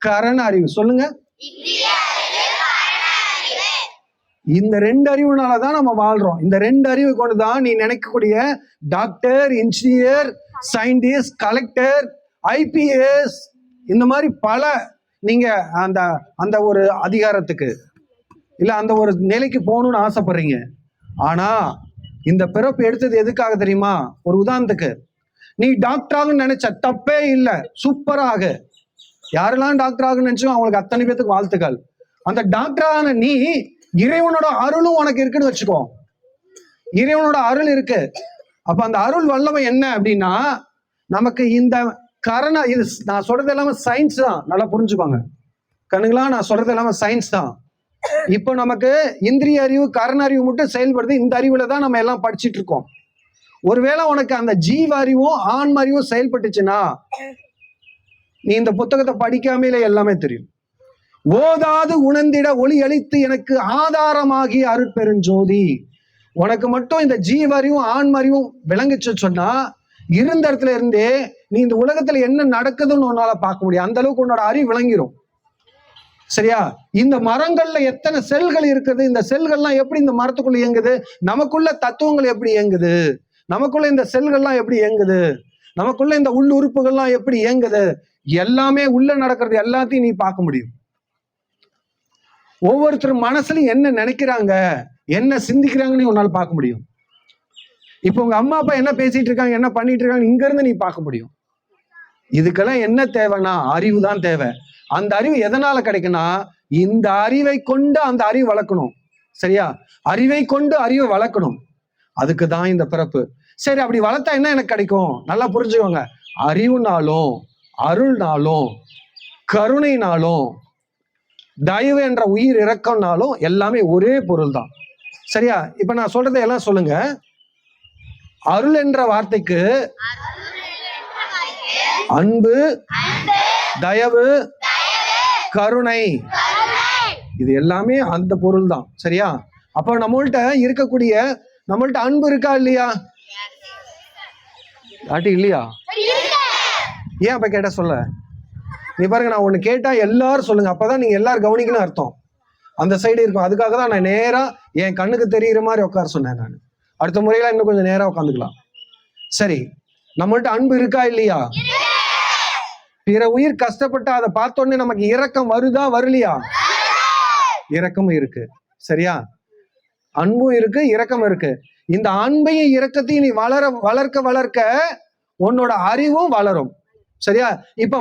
கரண அறிவு. சொல்லுங்க. இந்த 2 அறிவுனாலதான் நம்ம வாழ்றோம். இந்த 2 அறிவு கொண்டுதான் நீ நினைக்கக்கூடிய doctor, engineer, scientist, collector, IPS இந்த மாதிரி பல நீங்க அந்த அந்த ஒரு அதிகாரத்துக்கு இல்ல அந்த ஒரு நிலைக்கு போகணும்னு ஆசைப்படுறீங்க. ஆனா இந்த பிறப்பு எடுத்தது எதுக்காக தெரியுமா? ஒரு உதாரணத்துக்கு, நீ டாக்டர் ஆகுன்னு நினைச்ச, தப்பே இல்லை, சூப்பராக. யாரெல்லாம் டாக்டர் ஆகுன்னு நினைச்சோ அவங்களுக்கு அத்தனை பேத்துக்கு வாழ்த்துக்கள். அந்த டாக்டர் ஆன நீ இறைவனோட அருளும் உனக்கு இருக்குன்னு வச்சுக்கோ. இறைவனோட அருள் இருக்கு. அப்ப அந்த அருள் வல்லமை என்ன அப்படின்னா, நமக்கு இந்த கரண, இது நான் சொல்றது எல்லாமே சயின்ஸ் தான், நல்லா புரிஞ்சுக்கோங்க கண்ணுங்களா. நான் சொல்றது எல்லாமே சயின்ஸ் தான். இப்போ நமக்கு இந்திரிய அறிவு, கரண அறிவு மட்டும் செயல்படுது. இந்த அறிவுல தான் நம்ம எல்லாம் படிச்சுட்டு இருக்கோம். ஒருவேளை உனக்கு அந்த ஜீவ அறிவும் ஆன்ம அறிவும் செயல்பட்டுச்சுன்னா, நீ இந்த புத்தகத்தை படிக்காமலே எல்லாமே தெரியும். ஓதாது உணர்ந்திட ஒளி அளித்து எனக்கு ஆதாரமாகி அருட்பெருஞ்சோதி. உனக்கு மட்டும் இந்த ஜீவ அறிவும் ஆன்ம அறிவும் விளங்குச்சு சொன்னா, இருந்த இடத்துல இருந்தே நீ இந்த உலகத்துல என்ன நடக்குதுன்னு உன்னால பார்க்க முடியும். அந்த அளவுக்கு உன்னோட அறிவு விளங்கிரும். சரியா? இந்த மரங்கள்ல எத்தனை செல்கள் இருக்குது, இந்த செல்கள்லாம் எப்படி இந்த மரத்துக்குள்ள இயங்குது, நமக்குள்ள தத்துவங்கள் எப்படி இயங்குது, நமக்குள்ள இந்த செல்கள்லாம் எப்படி இயங்குது, நமக்குள்ள இந்த உள் உறுப்புகள்லாம் எப்படி இயங்குது, எல்லாமே உள்ள நடக்கிறது எல்லாத்தையும் நீ பார்க்க முடியும். ஒவ்வொருத்தரும் மனசுலயும் என்ன நினைக்கிறாங்க, என்ன சிந்திக்கிறாங்கன்னு உன்னால பார்க்க முடியும். இப்போ உங்க அம்மா அப்பா என்ன பேசிட்டு இருக்காங்க, என்ன பண்ணிட்டு இருக்காங்க, இங்க இருந்து நீ பார்க்க முடியும். இதுக்கெல்லாம் என்ன தேவைன்னா அறிவு தான் தேவை. அந்த அறிவு எதனால கிடைக்குன்னா, இந்த அறிவை கொண்டு அந்த அறிவு வளர்க்கணும். சரியா? அறிவை கொண்டு அறிவை வளர்க்கணும். அதுக்கு தான் இந்த பிறப்பு. சரி, அப்படி வளர்த்தா என்ன எனக்கு கிடைக்கும்? நல்லா புரிஞ்சுக்கோங்க. அறிவுனாலும், அருள்னாலும், கருணைனாலும், தயவு என்ற உயிர் இறக்கம்னாலும் எல்லாமே ஒரே பொருள் தான். சரியா? இப்ப நான் சொல்றதை எல்லாம் சொல்லுங்க. அருள் என்ற வார்த்தைக்கு அன்பு, தயவு, கருணை, இது எல்லாமே அந்த பொருள் தான். சரியா? அப்ப நம்மள்ட்ட இருக்கக்கூடிய, நம்மள்ட்ட அன்பு இருக்கா இல்லையா? இல்லையா? ஏன் அப்ப கேட்ட சொல்ல? நீ பாருங்க, நான் ஒண்ணு கேட்டா எல்லாரும் சொல்லுங்க, அப்பதான் நீங்க எல்லாரும் கவனிக்கணும் அர்த்தம். அந்த சைடு இருக்கும். அதுக்காக தான் நான் நேரா என் கண்ணுக்கு தெரிகிற மாதிரி உட்கார சொன்னேன். நான் அடுத்த முறையில இன்னும் கொஞ்சம் நேரா உட்காந்துக்கலாம். சரி, நம்மள்ட்ட அன்பு இருக்கா இல்லையா? பிற உயிர் கஷ்டப்பட்டு அதை பார்த்த உடனே நமக்கு இரக்கம் வருதா வரலையா? இரக்கமும் இருக்கு. சரியா? அன்பும் இருக்கு, இரக்கம் இருக்கு. இந்த அன்பையும் இரக்கத்தையும் நீ வளர்க்க வளர்க்க உன்னோட அறிவும் வளரும். சரியா? இப்ப